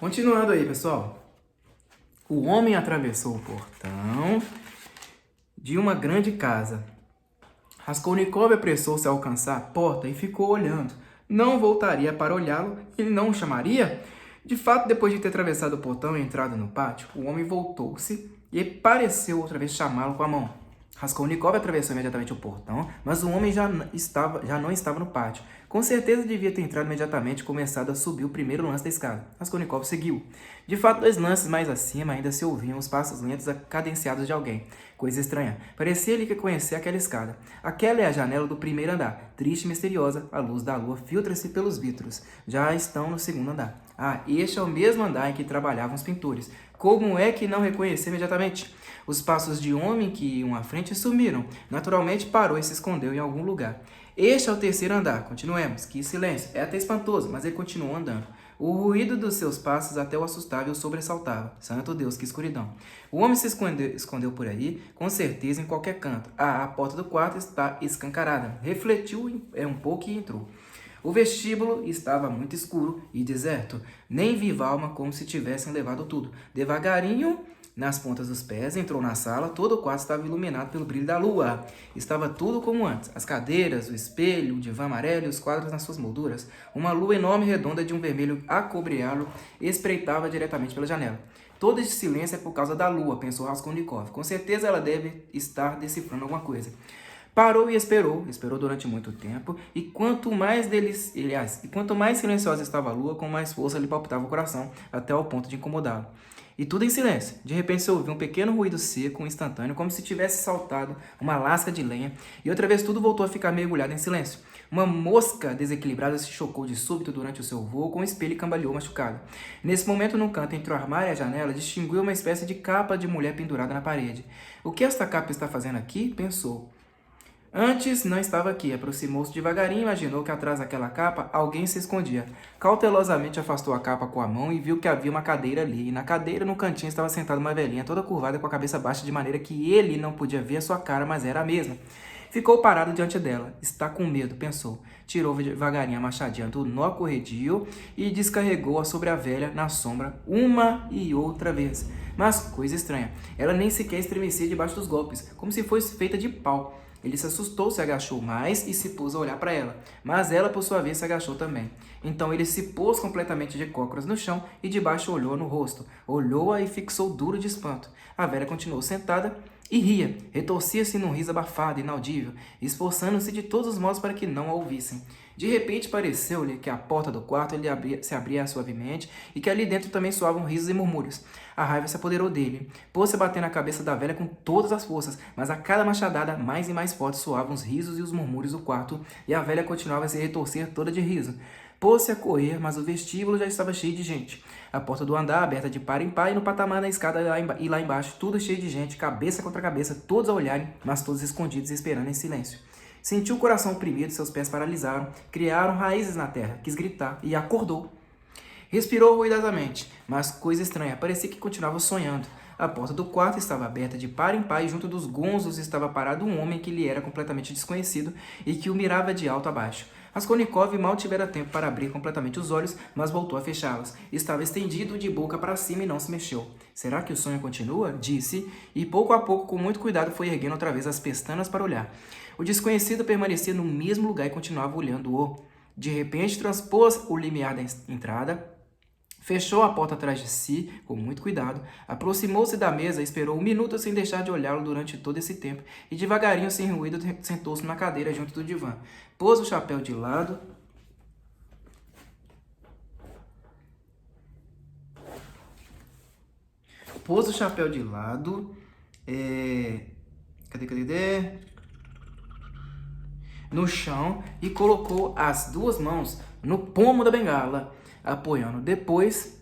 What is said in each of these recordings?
Continuando aí, pessoal. O homem atravessou o portão de uma grande casa. Raskolnikov apressou-se a alcançar a porta e ficou olhando. Não voltaria para olhá-lo e não o chamaria? De fato, depois de ter atravessado o portão e entrado no pátio, o homem voltou-se e pareceu outra vez chamá-lo com a mão. Raskolnikov atravessou imediatamente o portão, mas o homem já não estava no pátio. Com certeza devia ter entrado imediatamente e começado a subir o primeiro lance da escada. Raskolnikov seguiu. De fato, 2 lances mais acima ainda se ouviam os passos lentos cadenciados de alguém. Coisa estranha. Parecia-lhe que conhecia aquela escada. Aquela é a janela do primeiro andar. Triste e misteriosa, a luz da lua filtra-se pelos vitros. Já estão no segundo andar. Ah, este é o mesmo andar em que trabalhavam os pintores. Como é que não reconheceu imediatamente? Os passos de homem que iam à frente sumiram. Naturalmente parou e se escondeu em algum lugar. Este é o terceiro andar. Continuemos. Que silêncio. É até espantoso, mas ele continuou andando. O ruído dos seus passos até o assustava e o sobressaltava. Santo Deus, que escuridão. O homem se escondeu por aí, com certeza em qualquer canto. Ah, a porta do quarto está escancarada. Refletiu um pouco e entrou. O vestíbulo estava muito escuro e deserto. Nem viva alma, como se tivessem levado tudo. Devagarinho, nas pontas dos pés, entrou na sala. Todo o quarto estava iluminado pelo brilho da lua. Estava tudo como antes. As cadeiras, o espelho, o divã amarelo e os quadros nas suas molduras. Uma lua enorme e redonda de um vermelho acobreado espreitava diretamente pela janela. Todo esse silêncio é por causa da lua, pensou Raskolnikov. Com certeza ela deve estar decifrando alguma coisa. Parou e esperou durante muito tempo, e quanto mais silenciosa estava a lua, com mais força lhe palpitava o coração, até ao ponto de incomodá-lo. E tudo em silêncio. De repente se ouviu um pequeno ruído seco, instantâneo, como se tivesse saltado uma lasca de lenha, e outra vez tudo voltou a ficar mergulhado em silêncio. Uma mosca desequilibrada se chocou de súbito durante o seu voo com o espelho e cambaleou machucado. Nesse momento, num canto entre o armário e a janela, distinguiu uma espécie de capa de mulher pendurada na parede. O que esta capa está fazendo aqui? Pensou. Antes não estava aqui. Aproximou-se devagarinho e imaginou que atrás daquela capa alguém se escondia. Cautelosamente afastou a capa com a mão e viu que havia uma cadeira ali. E na cadeira, no cantinho, estava sentada uma velhinha, toda curvada com a cabeça baixa, de maneira que ele não podia ver a sua cara, mas era a mesma. Ficou parado diante dela. Está com medo, pensou. Tirou devagarinho a machadinha do nó corredio e descarregou-a sobre a velha na sombra uma e outra vez. Mas, coisa estranha, ela nem sequer estremecia debaixo dos golpes, como se fosse feita de pau. Ele se assustou, se agachou mais e se pôs a olhar para ela. Mas ela, por sua vez, se agachou também. Então ele se pôs completamente de cócoras no chão e de baixo olhou no rosto. Olhou-a e fixou duro de espanto. A velha continuou sentada e ria. Retorcia-se num riso abafado, inaudível, esforçando-se de todos os modos para que não a ouvissem. De repente pareceu-lhe que a porta do quarto se abria suavemente e que ali dentro também soavam risos e murmúrios. A raiva se apoderou dele. Pôs-se a bater na cabeça da velha com todas as forças, mas a cada machadada, mais e mais forte soavam os risos e os murmúrios do quarto, e a velha continuava a se retorcer toda de riso. Pôs-se a correr, mas o vestíbulo já estava cheio de gente. A porta do andar aberta de par em par e no patamar da escada e lá embaixo, tudo cheio de gente, cabeça contra cabeça, todos a olharem, mas todos escondidos e esperando em silêncio. Sentiu o coração oprimido, seus pés paralisaram, criaram raízes na terra, quis gritar e acordou. Respirou ruidosamente, mas coisa estranha, parecia que continuava sonhando. A porta do quarto estava aberta de par em par e junto dos gonzos estava parado um homem que lhe era completamente desconhecido e que o mirava de alto a baixo. Raskolnikov mal tivera tempo para abrir completamente os olhos, mas voltou a fechá-los. Estava estendido de boca para cima e não se mexeu. Será que o sonho continua? Disse, e pouco a pouco, com muito cuidado, foi erguendo outra vez as pestanas para olhar. O desconhecido permanecia no mesmo lugar e continuava olhando-o. De repente, transpôs o limiar da entrada, fechou a porta atrás de si, com muito cuidado, aproximou-se da mesa e esperou 1 minuto sem deixar de olhá-lo durante todo esse tempo, e devagarinho, sem ruído, sentou-se na cadeira junto do divã. Pôs o chapéu de lado, no chão e colocou as 2 mãos no pomo da bengala, apoiando depois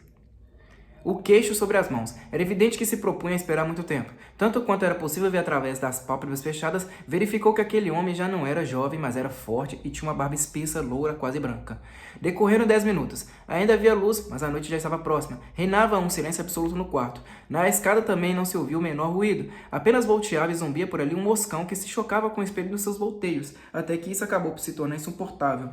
o queixo sobre as mãos. Era evidente que se propunha a esperar muito tempo. Tanto quanto era possível ver através das pálpebras fechadas, verificou que aquele homem já não era jovem, mas era forte e tinha uma barba espessa, loura, quase branca. Decorreram 10 minutos. Ainda havia luz, mas a noite já estava próxima. Reinava um silêncio absoluto no quarto. Na escada também não se ouvia o menor ruído. Apenas volteava e zumbia por ali um moscão que se chocava com o espelho dos seus volteios, até que isso acabou por se tornar insuportável.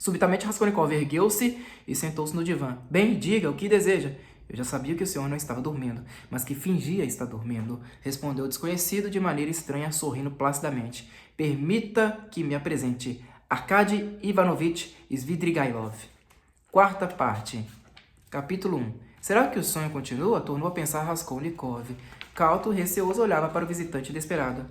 Subitamente Raskolnikov ergueu-se e sentou-se no divã. Bem, diga, o que deseja? Eu já sabia que o senhor não estava dormindo, mas que fingia estar dormindo, respondeu o desconhecido de maneira estranha, sorrindo placidamente. Permita que me apresente. Arkady Ivanovich Svidrigailov. Quarta parte. Capítulo 1. Será que o sonho continua? Tornou a pensar Raskolnikov. Cauto, receoso, olhava para o visitante inesperado.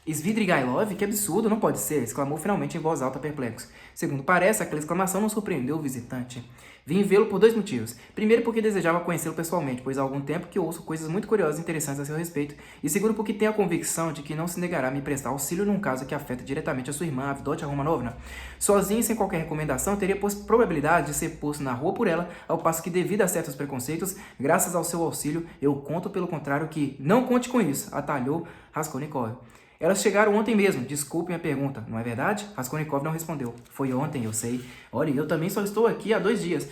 Svidrigailov? Que absurdo, não pode ser, exclamou finalmente em voz alta, perplexo. Segundo parece, aquela exclamação não surpreendeu o visitante. Vim vê-lo por 2 motivos. Primeiro, porque desejava conhecê-lo pessoalmente, pois há algum tempo que ouço coisas muito curiosas e interessantes a seu respeito. E segundo, porque tenho a convicção de que não se negará a me prestar auxílio num caso que afeta diretamente a sua irmã, Avdotya Romanovna. Sozinho e sem qualquer recomendação, teria probabilidade de ser posto na rua por ela, ao passo que, devido a certos preconceitos, graças ao seu auxílio, eu conto pelo contrário que... Não conte com isso, atalhou Raskolnikov. Elas chegaram ontem mesmo, desculpe a pergunta, não é verdade? Raskolnikov não respondeu. Foi ontem, eu sei. Olha, eu também só estou aqui há 2 dias.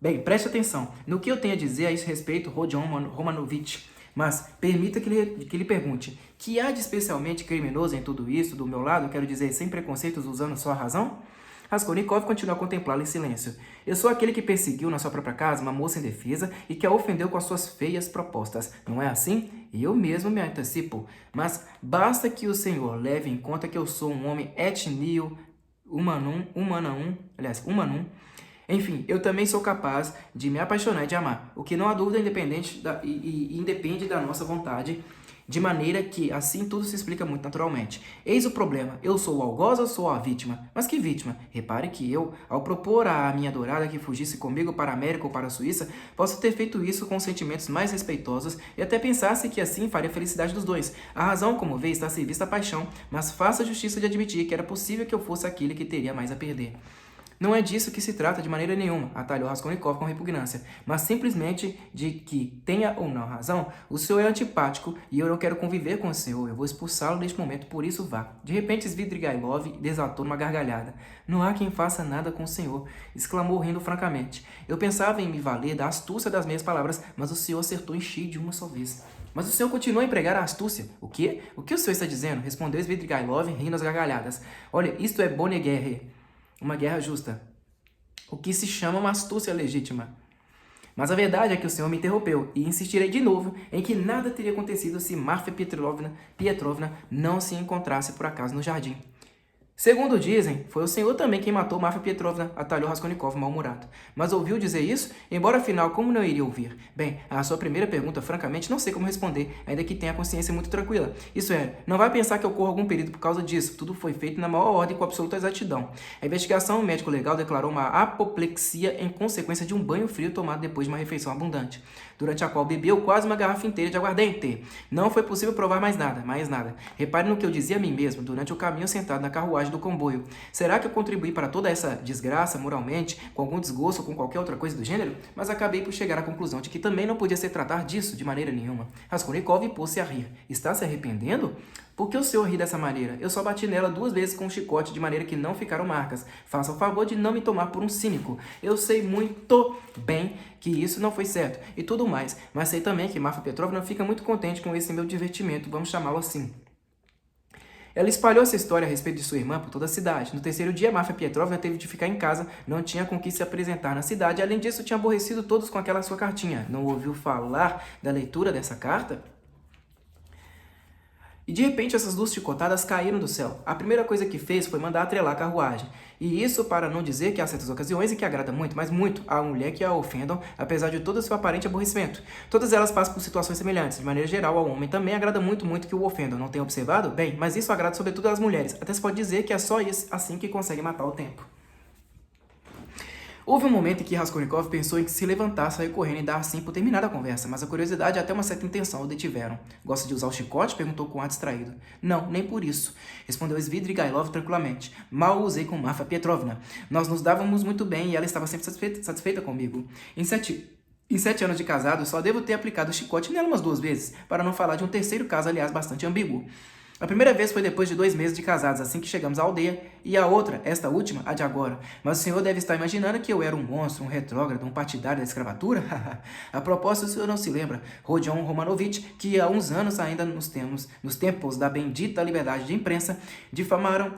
Bem, preste atenção. No que eu tenho a dizer a esse respeito, Rodion Romanovich. Mas permita que lhe pergunte, que há de especialmente criminoso em tudo isso, do meu lado, quero dizer, sem preconceitos, usando só a razão? Raskolnikov continuou a contemplá-lo em silêncio. Eu sou aquele que perseguiu na sua própria casa uma moça indefesa e que a ofendeu com as suas feias propostas. Não é assim? Eu mesmo me antecipo. Mas basta que o senhor leve em conta que eu sou um homem etnio humanum. Enfim, eu também sou capaz de me apaixonar e de amar, o que não há dúvida independe da nossa vontade, de maneira que assim tudo se explica muito naturalmente. Eis o problema, eu sou o algoz ou sou a vítima? Mas que vítima? Repare que eu, ao propor à minha adorada que fugisse comigo para a América ou para a Suíça, posso ter feito isso com sentimentos mais respeitosos e até pensasse que assim faria a felicidade dos dois. A razão, como vê, está a serviço da paixão, mas faça a justiça de admitir que era possível que eu fosse aquele que teria mais a perder. Não é disso que se trata de maneira nenhuma, atalhou Raskolnikov com repugnância, mas simplesmente de que, tenha ou não razão, o senhor é antipático e eu não quero conviver com o senhor, eu vou expulsá-lo neste momento, por isso vá. De repente Svidrigailov desatou numa gargalhada. Não há quem faça nada com o senhor, exclamou rindo francamente. Eu pensava em me valer da astúcia das minhas palavras, mas o senhor acertou em cheio de uma só vez. Mas o senhor continua a empregar a astúcia. O quê? O que o senhor está dizendo? Respondeu Svidrigailov rindo às gargalhadas. Olha, isto é bonne guerre. Uma guerra justa, o que se chama uma astúcia legítima. Mas a verdade é que o senhor me interrompeu e insistirei de novo em que nada teria acontecido se Marfa Petrovna não se encontrasse por acaso no jardim. Segundo dizem, foi o senhor também quem matou Marfa Petrovna, atalhou Raskolnikov mal-humorado. Mas ouviu dizer isso? Embora afinal, como não iria ouvir? Bem, a sua primeira pergunta, francamente, não sei como responder, ainda que tenha a consciência muito tranquila. Isso é, não vai pensar que ocorra algum perigo por causa disso. Tudo foi feito na maior ordem com absoluta exatidão. A investigação médico-legal declarou uma apoplexia em consequência de um banho frio tomado depois de uma refeição abundante, durante a qual bebeu quase uma garrafa inteira de aguardente. Não foi possível provar mais nada. Repare no que eu dizia a mim mesmo, durante o caminho sentado na carruagem do comboio. Será que eu contribuí para toda essa desgraça moralmente, com algum desgosto ou com qualquer outra coisa do gênero? Mas acabei por chegar à conclusão de que também não podia ser tratar disso de maneira nenhuma. Raskolnikov pôs-se a rir. Está se arrependendo? Por que o senhor ri dessa maneira? Eu só bati nela 2 vezes com um chicote, de maneira que não ficaram marcas. Faça o favor de não me tomar por um cínico. Eu sei muito bem que isso não foi certo e tudo mais, mas sei também que Marfa Petrovna fica muito contente com esse meu divertimento, vamos chamá-lo assim. Ela espalhou essa história a respeito de sua irmã por toda a cidade. No 3º dia, Marfa Petrovna teve de ficar em casa, não tinha com que se apresentar na cidade. Além disso, tinha aborrecido todos com aquela sua cartinha. Não ouviu falar da leitura dessa carta? E de repente essas 2 chicotadas caíram do céu. A primeira coisa que fez foi mandar atrelar a carruagem. E isso para não dizer que há certas ocasiões em que agrada muito, mas muito, a mulher que a ofendam, apesar de todo o seu aparente aborrecimento. Todas elas passam por situações semelhantes. De maneira geral, ao homem também agrada muito que o ofendam. Não tem observado? Bem, mas isso agrada sobretudo às mulheres. Até se pode dizer que é só isso assim que consegue matar o tempo. Houve um momento em que Raskolnikov pensou em que se levantar, sair correndo e dar assim por terminada a conversa, mas a curiosidade e até uma certa intenção o detiveram. Gosta de usar o chicote? Perguntou com ar distraído. Não, nem por isso, respondeu Svidrigailov tranquilamente. Mal usei com Marfa Petrovna. Nós nos dávamos muito bem e ela estava sempre satisfeita comigo. Em 7 anos de casado, só devo ter aplicado o chicote nela umas 2 vezes, para não falar de um terceiro caso, aliás, bastante ambíguo. A primeira vez foi depois de 2 meses de casados, assim que chegamos à aldeia, e a outra, esta última, a de agora. Mas o senhor deve estar imaginando que eu era um monstro, um retrógrado, um partidário da escravatura? A propósito, o senhor não se lembra, Rodion Romanovich, que há uns anos ainda nos tempos da bendita liberdade de imprensa, difamaram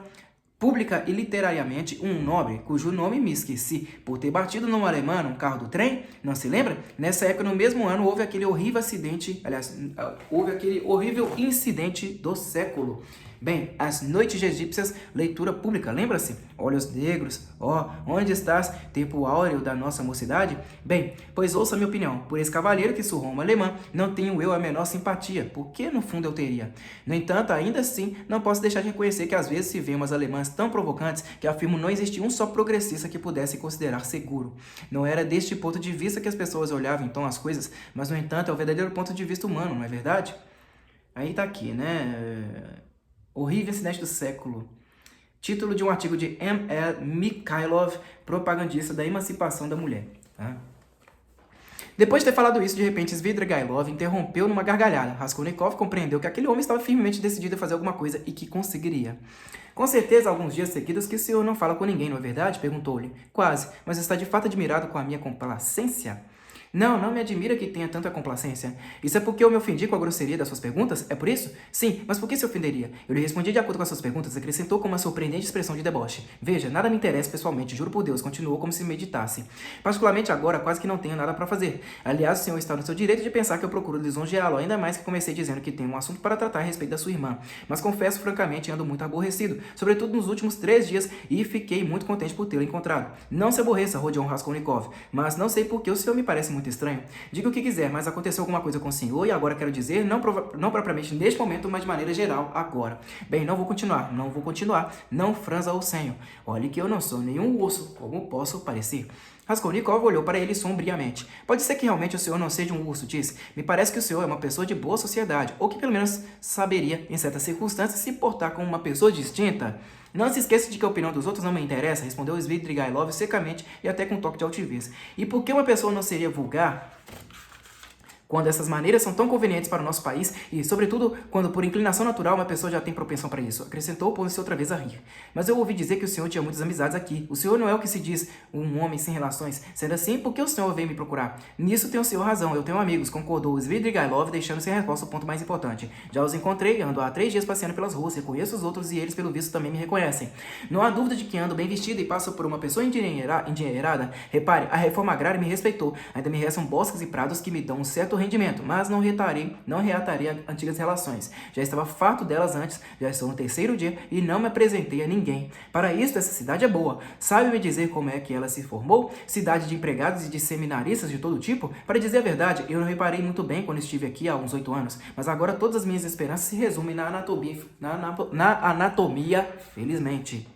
pública e literariamente um nobre, cujo nome me esqueci, por ter batido numa alemã num carro do trem, não se lembra? Nessa época, no mesmo ano, houve aquele horrível acidente, aliás, houve aquele horrível incidente do século. Bem, As Noites Egípcias, leitura pública, lembra-se? Olhos negros, ó, onde estás, tempo áureo da nossa mocidade? Bem, pois ouça a minha opinião, por esse cavalheiro que surrou uma alemã, não tenho eu a menor simpatia, porque no fundo eu teria. No entanto, ainda assim, não posso deixar de reconhecer que às vezes se vê umas alemãs tão provocantes que afirmam não existir um só progressista que pudesse considerar seguro. Não era deste ponto de vista que as pessoas olhavam então as coisas, mas no entanto é o verdadeiro ponto de vista humano, não é verdade? Aí tá aqui, né? Horrível Incidente do Século. Título de um artigo de M.L. Mikhailov, propagandista da emancipação da mulher. Tá? Depois de ter falado isso, de repente Svidrigailov interrompeu numa gargalhada. Raskolnikov compreendeu que aquele homem estava firmemente decidido a fazer alguma coisa e que conseguiria. Com certeza, alguns dias seguidos que o senhor não fala com ninguém, não é verdade? Perguntou-lhe. Quase, mas está de fato admirado com a minha complacência? Não me admira que tenha tanta complacência. Isso é porque eu me ofendi com a grosseria das suas perguntas? É por isso? Sim, mas por que se ofenderia? Eu lhe respondi de acordo com as suas perguntas, acrescentou com uma surpreendente expressão de deboche. Veja, nada me interessa pessoalmente, juro por Deus, continuou como se meditasse. Particularmente agora, quase que não tenho nada para fazer. Aliás, o senhor está no seu direito de pensar que eu procuro lisonjeá-lo, ainda mais que comecei dizendo que tenho um assunto para tratar a respeito da sua irmã. Mas confesso, francamente, ando muito aborrecido, sobretudo nos últimos 3 dias, e fiquei muito contente por tê-lo encontrado. Não se aborreça, Rodion Raskolnikov, mas não sei por que o senhor me parece muito estranho. Diga o que quiser, mas aconteceu alguma coisa com o senhor e agora quero dizer, não propriamente neste momento, mas de maneira geral, agora. Bem, não vou continuar, não franza o senho. Olhe que eu não sou nenhum urso, como posso parecer. Raskolnikov olhou para ele sombriamente. Pode ser que realmente o senhor não seja um urso, disse. Me parece que o senhor é uma pessoa de boa sociedade, ou que pelo menos saberia, em certas circunstâncias, se portar como uma pessoa distinta. Não se esqueça de que a opinião dos outros não me interessa, respondeu Svidrigailov secamente e até com um toque de altivez. E por que uma pessoa não seria vulgar quando essas maneiras são tão convenientes para o nosso país e, sobretudo, quando por inclinação natural uma pessoa já tem propensão para isso? Acrescentou, pondo-se outra vez a rir. Mas eu ouvi dizer que o senhor tinha muitas amizades aqui. O senhor não é o que se diz um homem sem relações. Sendo assim, por que o senhor veio me procurar? Nisso tem o senhor razão, eu tenho amigos, concordou Svidrigailov, deixando sem resposta o ponto mais importante. Já os encontrei, ando há 3 dias passeando pelas ruas, reconheço os outros e eles, pelo visto, também me reconhecem. Não há dúvida de que ando bem vestido e passo por uma pessoa endinheirada. Repare, a reforma agrária me respeitou. Ainda me restam bosques e prados que me dão um certo rendimento, mas não reatarei antigas relações. Já estava farto delas antes, já estou no 3º dia e não me apresentei a ninguém. Para isso, essa cidade é boa. Sabe me dizer como é que ela se formou? Cidade de empregados e de seminaristas de todo tipo? Para dizer a verdade, eu não reparei muito bem quando estive aqui há uns 8 anos, mas agora todas as minhas esperanças se resumem na anatomia, felizmente.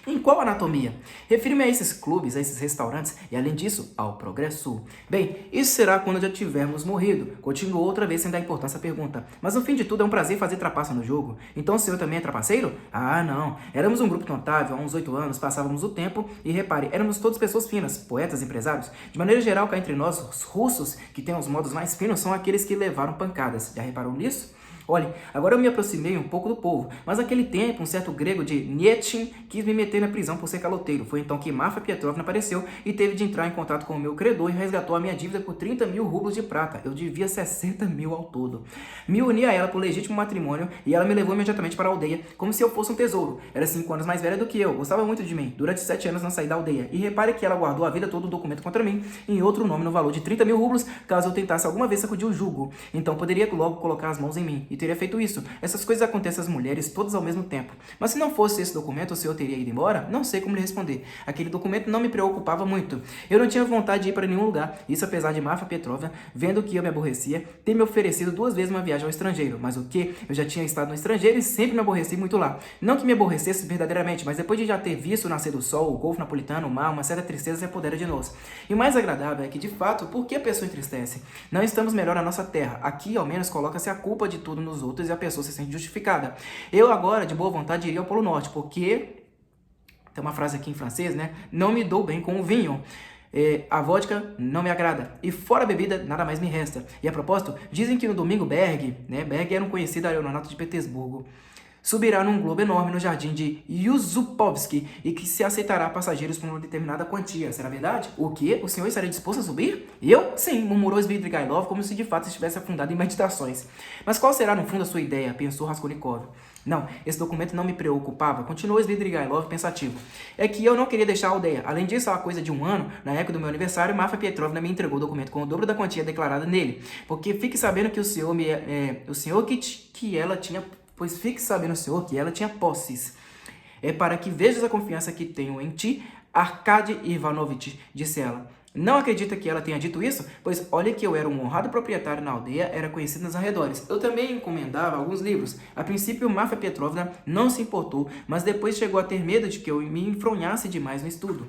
Em qual anatomia? Refiro-me a esses clubes, a esses restaurantes e, além disso, ao progresso. Bem, isso será quando já tivermos morrido. Continuou outra vez sem dar importância à pergunta. Mas no fim de tudo é um prazer fazer trapaça no jogo. Então o senhor também é trapaceiro? Ah, não. Éramos um grupo notável, há uns 8 anos, passávamos o tempo e, repare, éramos todas pessoas finas, poetas, empresários. De maneira geral, cá entre nós, os russos, que têm os modos mais finos, são aqueles que levaram pancadas. Já reparou nisso? Olhe, agora eu me aproximei um pouco do povo, mas naquele tempo um certo grego de Nietzsche quis me meter na prisão por ser caloteiro. Foi então que Marfa Petrovna apareceu e teve de entrar em contato com o meu credor e resgatou a minha dívida por 30.000 rublos de prata. Eu devia 60.000 ao todo. Me uni a ela por legítimo matrimônio e ela me levou imediatamente para a aldeia, como se eu fosse um tesouro. Era 5 anos mais velha do que eu, gostava muito de mim. Durante 7 anos não saí da aldeia. E repare que ela guardou a vida toda o documento contra mim em outro nome no valor de 30.000 rublos, caso eu tentasse alguma vez sacudir o jugo. Então poderia logo colocar as mãos em mim. E teria feito isso. Essas coisas acontecem às mulheres todas ao mesmo tempo. Mas se não fosse esse documento, o senhor teria ido embora? Não sei como lhe responder. Aquele documento não me preocupava muito. Eu não tinha vontade de ir para nenhum lugar. Isso apesar de Marfa Petrovna, vendo que eu me aborrecia, ter me oferecido 2 vezes uma viagem ao estrangeiro. Mas o que? Eu já tinha estado no estrangeiro e sempre me aborreci muito lá. Não que me aborrecesse verdadeiramente, mas depois de já ter visto o nascer do sol, o golfo napolitano, o mar, uma certa tristeza se apodera de nós. E o mais agradável é que, de fato, por que a pessoa entristece? Não estamos melhor na nossa terra. Aqui, ao menos, coloca-se a culpa de tudo nos outros e a pessoa se sente justificada. Eu agora, de boa vontade, iria ao Polo Norte, porque... Tem uma frase aqui em francês, né? Não me dou bem com o vinho. A vodka não me agrada. E fora a bebida, nada mais me resta. E a propósito, dizem que no domingo Berg, né? Berg era um conhecido aeronato de Petersburgo. subirá num globo enorme no jardim de Yusupovsky e que se aceitará passageiros por uma determinada quantia. Será verdade? O quê? O senhor estaria disposto a subir? Eu? Sim, murmurou Svidrigailov como se de fato estivesse afundado em meditações. Mas qual será no fundo a sua ideia? Pensou Raskolnikov. Não, esse documento não me preocupava, continuou Svidrigailov pensativo. É que eu não queria deixar a aldeia. Além disso, há coisa de um ano, na época do meu aniversário, Marfa Petrovna me entregou o documento com o dobro da quantia declarada nele. Porque fique sabendo que o senhor que ela tinha... Pois fique sabendo, senhor, que ela tinha posses. É para que vejas a confiança que tenho em ti, Arkady Ivanovich, disse ela. Não acredita que ela tenha dito isso? Pois olha que eu era um honrado proprietário na aldeia, era conhecido nos arredores. Eu também encomendava alguns livros. A princípio, Marfa Petrovna não se importou, mas depois chegou a ter medo de que eu me enfronhasse demais no estudo.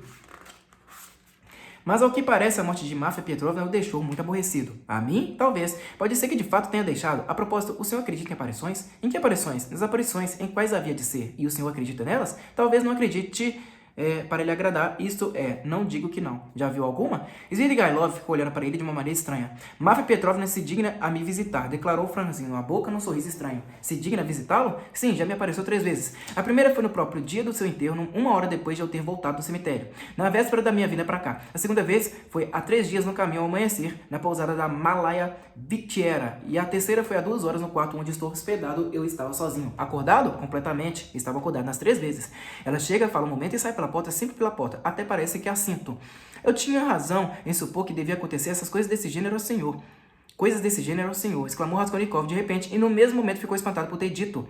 Mas ao que parece, a morte de Marfa Petrovna o deixou muito aborrecido. A mim? Talvez. Pode ser que de fato tenha deixado. A propósito, o senhor acredita em aparições? Em que aparições? Nas aparições, em quais havia de ser? E o senhor acredita nelas? Talvez não acredite... para ele agradar, isto é, não digo que não. Já viu alguma? Svidrigailov ficou olhando para ele de uma maneira estranha. Marfa Petrovna se digna a me visitar, declarou franzindo a boca num sorriso estranho. Se digna a visitá-lo? Sim, já me apareceu 3 vezes. A primeira foi no próprio dia do seu enterro, 1 hora depois de eu ter voltado do cemitério, na véspera da minha vinda para cá. A segunda vez foi há 3 dias no caminho ao amanhecer, na pousada da Malaya Vitiera. E a terceira foi há 2 horas no quarto onde estou hospedado, eu estava sozinho. Acordado? Completamente. Estava acordado nas 3 vezes. Ela chega, fala um momento e sai pela porta, sempre pela porta, até parece que a sinto. Eu tinha razão em supor que devia acontecer essas coisas desse gênero ao senhor. Coisas desse gênero ao senhor, exclamou Raskolnikov de repente, e no mesmo momento ficou espantado por ter dito.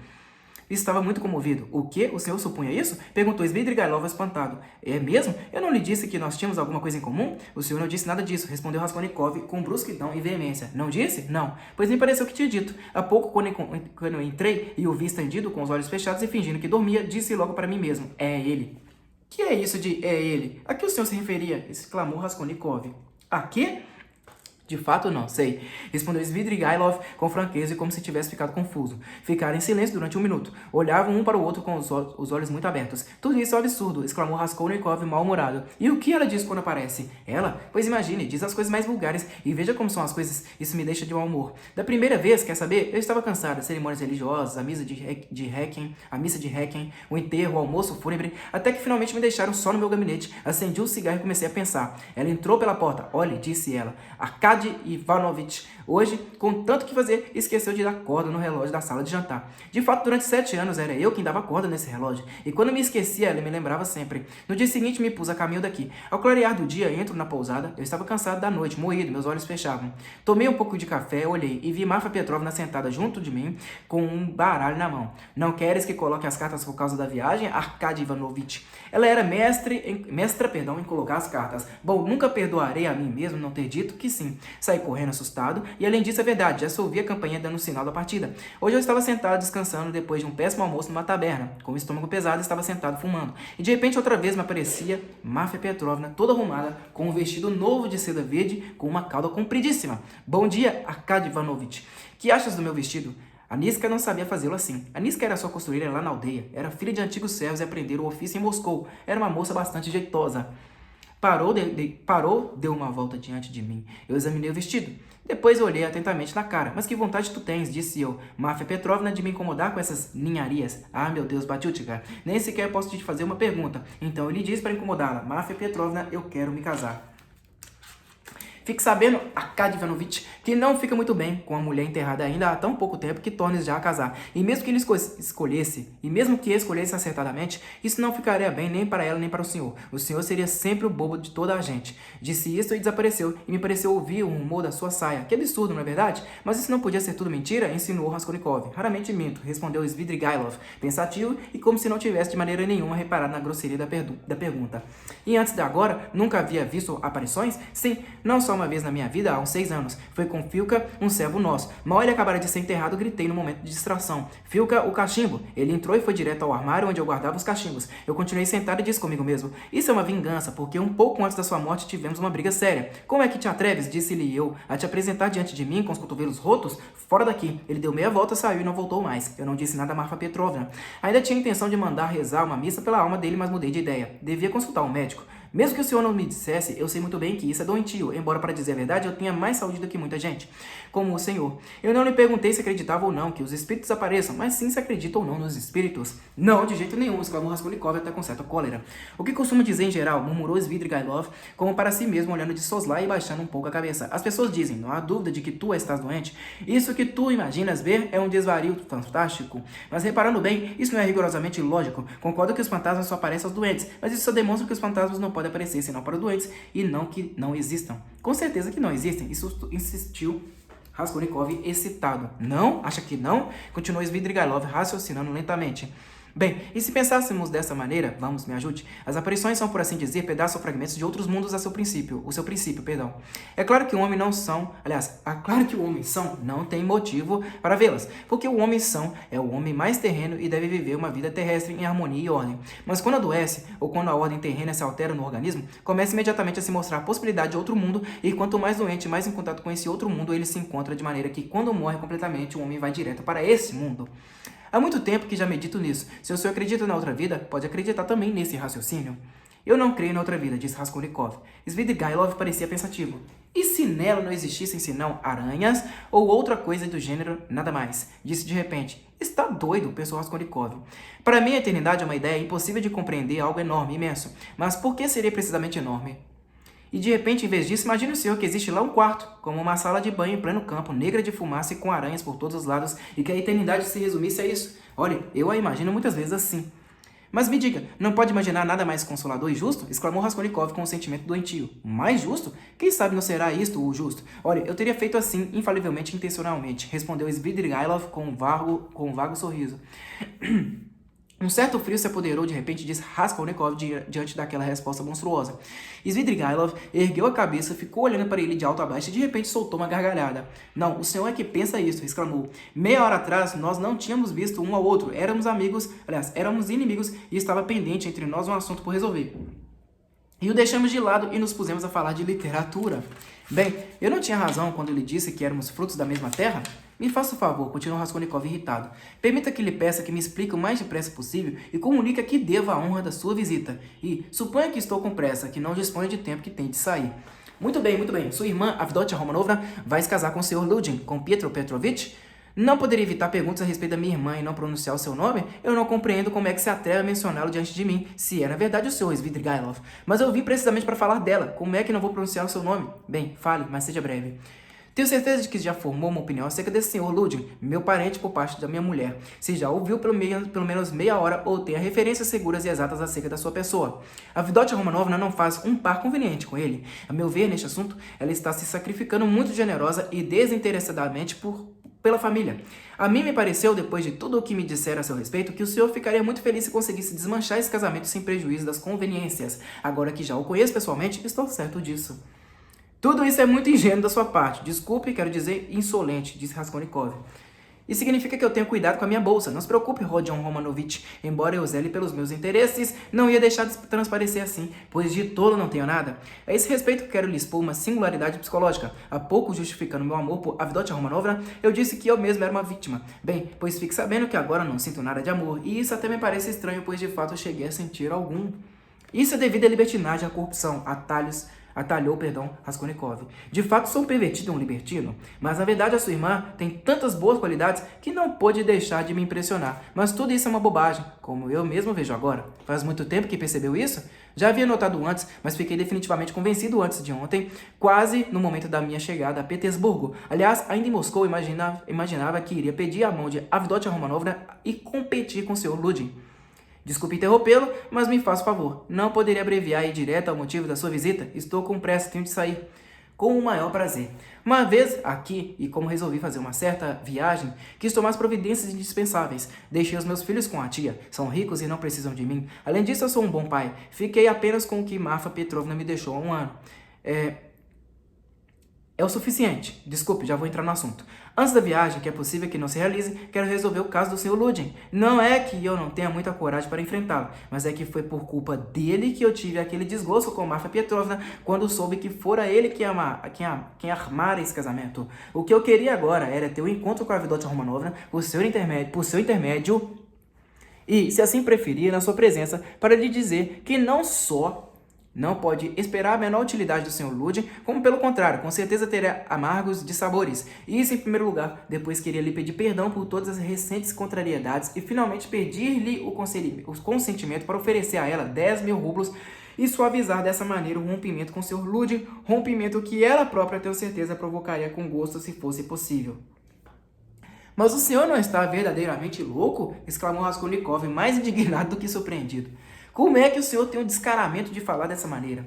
Estava muito comovido. O quê? O senhor supunha isso? Perguntou Svidrigailov espantado. É mesmo? Eu não lhe disse que nós tínhamos alguma coisa em comum? O senhor não disse nada disso, respondeu Raskolnikov com brusquidão e veemência. Não disse? Não. Pois me pareceu que tinha dito. Há pouco, quando eu entrei e o vi estendido com os olhos fechados e fingindo que dormia, disse logo para mim mesmo. É ele. Que é isso de é ele? A que o senhor se referia? Exclamou Raskolnikov. A quê? De fato, não sei, respondeu Svidrigailov com franqueza e como se tivesse ficado confuso. Ficaram em silêncio durante 1 minuto. Olhavam um para o outro com os olhos muito abertos. Tudo isso é um absurdo, exclamou Raskolnikov mal-humorado. E o que ela diz quando aparece? Ela? Pois imagine, diz as coisas mais vulgares e veja como são as coisas. Isso me deixa de mau humor. Da primeira vez, quer saber? Eu estava cansada. Cerimônias religiosas, a missa de Requiem, o enterro, o almoço fúnebre, até que finalmente me deixaram só no meu gabinete. Acendi um cigarro e comecei a pensar. Ela entrou pela porta. Olhe, disse ela. Arkady Ivanovich, hoje, com tanto que fazer, esqueceu de dar corda no relógio da sala de jantar. De fato, durante 7 anos era eu quem dava corda nesse relógio, e quando me esquecia, ela me lembrava sempre. No dia seguinte, me pus a caminho daqui. Ao clarear do dia, entro na pousada. Eu estava cansado da noite, moído, meus olhos fechavam. Tomei um pouco de café, olhei e vi Marfa Petrovna sentada junto de mim, com um baralho na mão. Não queres que coloque as cartas por causa da viagem, Arkady Ivanovich? Ela era mestra em colocar as cartas. Bom, nunca perdoarei a mim mesmo não ter dito que sim. Saí correndo assustado e, além disso, é verdade, já só ouvi a campainha dando o sinal da partida. Hoje eu estava sentado descansando depois de um péssimo almoço numa taberna. Com o estômago pesado, estava sentado fumando. E de repente, outra vez me aparecia Marfa Petrovna, toda arrumada, com um vestido novo de seda verde, com uma cauda compridíssima. Bom dia, Arkady Ivanovich. Que achas do meu vestido? A Niska não sabia fazê-lo assim. A Niska era sua costureira lá na aldeia. Era filha de antigos servos e aprendera o ofício em Moscou. Era uma moça bastante jeitosa. Parou, deu uma volta diante de mim. Eu examinei o vestido. Depois eu olhei atentamente na cara. Mas que vontade tu tens, disse eu. Marfa Petrovna, de me incomodar com essas ninharias. Ah, meu Deus, Batiutka. Nem sequer posso te fazer uma pergunta. Então eu lhe disse para incomodá-la. Marfa Petrovna, eu quero me casar. Fique sabendo, Arkady Ivanovich, que não fica muito bem com a mulher enterrada ainda há tão pouco tempo que tornes já a casar. E mesmo que ele escolhesse acertadamente, isso não ficaria bem nem para ela nem para o senhor. O senhor seria sempre o bobo de toda a gente. Disse isso e desapareceu, e me pareceu ouvir o rumor da sua saia. Que absurdo, não é verdade? Mas isso não podia ser tudo mentira? Insinuou Raskolnikov. Raramente minto, respondeu Svidrigailov, pensativo e como se não tivesse de maneira nenhuma reparado na grosseria da pergunta. E antes de agora, nunca havia visto aparições? Sim, não só uma vez na minha vida, há uns 6 anos. Foi com Filka, um servo nosso. Mal ele acabara de ser enterrado, gritei no momento de distração. Filka, o cachimbo. Ele entrou e foi direto ao armário onde eu guardava os cachimbos. Eu continuei sentado e disse comigo mesmo. Isso é uma vingança, porque um pouco antes da sua morte tivemos uma briga séria. Como é que te atreves, disse-lhe eu, a te apresentar diante de mim com os cotovelos rotos? Fora daqui. Ele deu meia volta, saiu e não voltou mais. Eu não disse nada a Marfa Petrovna. Ainda tinha a intenção de mandar rezar uma missa pela alma dele, mas mudei de ideia. Devia consultar um médico. Mesmo que o senhor não me dissesse, eu sei muito bem que isso é doentio, embora, para dizer a verdade, eu tenha mais saúde do que muita gente, como o senhor. Eu não lhe perguntei se acreditava ou não que os espíritos apareçam, mas sim se acredita ou não nos espíritos. Não, de jeito nenhum, exclamou Raskolnikov até com certa cólera. O que costuma dizer em geral, murmurou Svidrigailov, como para si mesmo, olhando de soslaio e baixando um pouco a cabeça. As pessoas dizem, não há dúvida de que tu estás doente. Isso que tu imaginas ver é um desvario fantástico. Mas reparando bem, isso não é rigorosamente lógico. Concordo que os fantasmas só aparecem aos doentes, mas isso só demonstra que os fantasmas não podem aparecer senão para doentes e não que não existam. Com certeza que não existem, isso insistiu Raskolnikov excitado. Não? Acha que não? Continuou Svidrigailov raciocinando lentamente. Bem, e se pensássemos dessa maneira, vamos, me ajude, as aparições são, por assim dizer, pedaços ou fragmentos de outros mundos o seu princípio, perdão. É claro que o homem não são, aliás, é claro que o homem são não tem motivo para vê-las, porque o homem são é o homem mais terreno e deve viver uma vida terrestre em harmonia e ordem. Mas quando adoece, ou quando a ordem terrena se altera no organismo, começa imediatamente a se mostrar a possibilidade de outro mundo, e quanto mais doente, mais em contato com esse outro mundo ele se encontra, de maneira que, quando morre completamente, o homem vai direto para esse mundo. Há muito tempo que já medito nisso. Se o senhor acredita na outra vida, pode acreditar também nesse raciocínio. Eu não creio na outra vida, disse Raskolnikov. Svidrigailov parecia pensativo. E se nela não existissem senão aranhas ou outra coisa do gênero, nada mais? Disse de repente. Está doido, pensou Raskolnikov. Para mim, a eternidade é uma ideia impossível de compreender, algo enorme, imenso. Mas por que seria precisamente enorme? E de repente, em vez disso, imagine o senhor que existe lá um quarto, como uma sala de banho em pleno campo, negra de fumaça e com aranhas por todos os lados, e que a eternidade se resumisse a isso. Olha, eu a imagino muitas vezes assim. Mas me diga, não pode imaginar nada mais consolador e justo? Exclamou Raskolnikov com um sentimento doentio. Mais justo? Quem sabe não será isto o justo? Olha, eu teria feito assim, infalivelmente, intencionalmente, respondeu Svidrigailov com um vago sorriso. Um certo frio se apoderou de repente de Raskolnikov diante daquela resposta monstruosa. Svidrigailov ergueu a cabeça, ficou olhando para ele de alto a baixo e de repente soltou uma gargalhada. Não, o senhor é que pensa isso, exclamou. Meia hora atrás, nós não tínhamos visto um ao outro, éramos amigos, aliás, éramos inimigos e estava pendente entre nós um assunto por resolver. E o deixamos de lado e nos pusemos a falar de literatura. Bem, eu não tinha razão quando lhe disse que éramos frutos da mesma terra? Me faça o favor, continuou Raskolnikov irritado. Permita que lhe peça que me explique o mais depressa possível e comunique a que devo a honra da sua visita. E suponha que estou com pressa, que não disponho de tempo que tem de sair. Muito bem, muito bem. Sua irmã, Avdotya Romanovna, vai se casar com o Sr. Ludin, com Pietro Petrovitch? Não poderia evitar perguntas a respeito da minha irmã e não pronunciar o seu nome? Eu não compreendo como é que se atreve a mencioná-lo diante de mim, se é na verdade o Sr. Svidrigailov. Mas eu vim precisamente para falar dela. Como é que não vou pronunciar o seu nome? Bem, fale, mas seja breve. Tenho certeza de que já formou uma opinião acerca desse senhor Ludin, meu parente por parte da minha mulher. Se já ouviu pelo menos meia hora ou tem referências seguras e exatas acerca da sua pessoa. A Avdotya Romanovna não faz um par conveniente com ele. A meu ver, neste assunto, ela está se sacrificando muito generosa e desinteressadamente pela família. A mim me pareceu, depois de tudo o que me disseram a seu respeito, que o senhor ficaria muito feliz se conseguisse desmanchar esse casamento sem prejuízo das conveniências. Agora que já o conheço pessoalmente, estou certo disso. Tudo isso é muito ingênuo da sua parte. Desculpe, quero dizer insolente, disse Raskolnikov. Isso significa que eu tenho cuidado com a minha bolsa. Não se preocupe, Rodion Romanovich. Embora eu zele pelos meus interesses, não ia deixar de transparecer assim, pois de tolo não tenho nada. A esse respeito quero lhe expor uma singularidade psicológica. Há pouco, justificando meu amor por Avdotya Romanovna, eu disse que eu mesmo era uma vítima. Bem, pois fique sabendo que agora não sinto nada de amor, e isso até me parece estranho, pois de fato eu cheguei a sentir algum. Isso é devido à libertinagem, à corrupção, atalhou Raskolnikov. De fato, sou um pervertido e um libertino, mas na verdade a sua irmã tem tantas boas qualidades que não pôde deixar de me impressionar. Mas tudo isso é uma bobagem, como eu mesmo vejo agora. Faz muito tempo que percebeu isso? Já havia notado antes, mas fiquei definitivamente convencido antes de ontem, quase no momento da minha chegada a Petersburgo. Aliás, ainda em Moscou, imaginava que iria pedir a mão de Avdotya Romanovna e competir com o Sr. Ludin. Desculpe interrompê-lo, mas me faça favor. Não poderia abreviar e ir direto ao motivo da sua visita? Estou com pressa, tenho de sair. Com o maior prazer. Uma vez aqui, e como resolvi fazer uma certa viagem, quis tomar as providências indispensáveis. Deixei os meus filhos com a tia. São ricos e não precisam de mim. Além disso, eu sou um bom pai. Fiquei apenas com o que Marfa Petrovna me deixou há um ano. É o suficiente. Desculpe, já vou entrar no assunto. Antes da viagem, que é possível que não se realize, quero resolver o caso do Sr. Ludin. Não é que eu não tenha muita coragem para enfrentá-lo, mas é que foi por culpa dele que eu tive aquele desgosto com Marfa Petrovna quando soube que fora ele quem armara esse casamento. O que eu queria agora era ter um encontro com a Avdotya Romanovna por seu intermédio e, se assim preferir, na sua presença, para lhe dizer que não só não pode esperar a menor utilidade do Sr. Ludwig, como pelo contrário, com certeza terá amargos dissabores. Isso em primeiro lugar, depois queria lhe pedir perdão por todas as recentes contrariedades e finalmente pedir-lhe o consentimento para oferecer a ela 10.000 rublos e suavizar dessa maneira o rompimento com o Sr. Ludwig, rompimento que ela própria, tenho certeza, provocaria com gosto se fosse possível. Mas o senhor não está verdadeiramente louco? Exclamou Raskolnikov, mais indignado do que surpreendido. Como é que o senhor tem o descaramento de falar dessa maneira?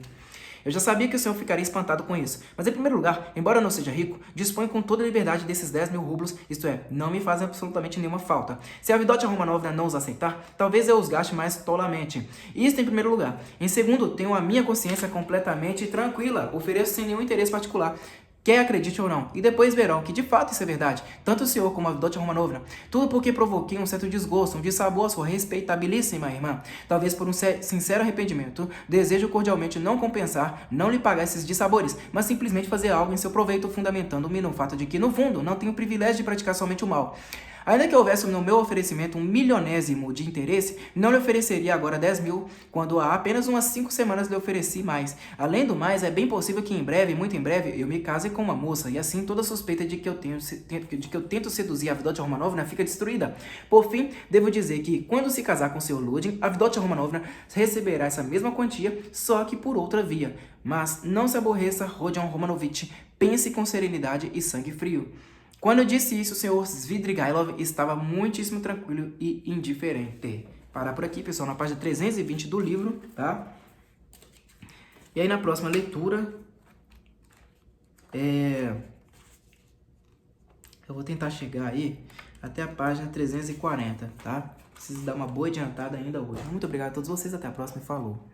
Eu já sabia que o senhor ficaria espantado com isso. Mas, em primeiro lugar, embora eu não seja rico, disponho com toda a liberdade desses 10.000 rublos, isto é, não me fazem absolutamente nenhuma falta. Se a Avdotya Romanovna não os aceitar, talvez eu os gaste mais tolamente. Isto em primeiro lugar. Em segundo, tenho a minha consciência completamente tranquila, ofereço sem nenhum interesse particular. Quer acredite ou não, e depois verão que de fato isso é verdade, tanto o senhor como a Avdotya Romanovna, tudo porque provoquei um certo desgosto, um dissabor à sua respeitabilíssima irmã, talvez por um sincero arrependimento, desejo cordialmente não compensar, não lhe pagar esses dissabores, mas simplesmente fazer algo em seu proveito, fundamentando-me no fato de que, no fundo, não tenho o privilégio de praticar somente o mal. Ainda que houvesse no meu oferecimento um milionésimo de interesse, não lhe ofereceria agora 10.000, quando há apenas umas 5 semanas lhe ofereci mais. Além do mais, é bem possível que em breve, muito em breve, eu me case com uma moça, e assim toda suspeita de que eu tento seduzir a Avdotya Romanovna fica destruída. Por fim, devo dizer que, quando se casar com o Sr. Ludwig, a Avdotya Romanovna receberá essa mesma quantia, só que por outra via. Mas não se aborreça, Rodion Romanovich, pense com serenidade e sangue frio. Quando eu disse isso, o senhor Svidrigailov estava muitíssimo tranquilo e indiferente. Parar por aqui, pessoal, na página 320 do livro, tá? E aí, na próxima leitura, eu vou tentar chegar aí até a página 340, tá? Preciso dar uma boa adiantada ainda hoje. Muito obrigado a todos vocês, até a próxima e falou!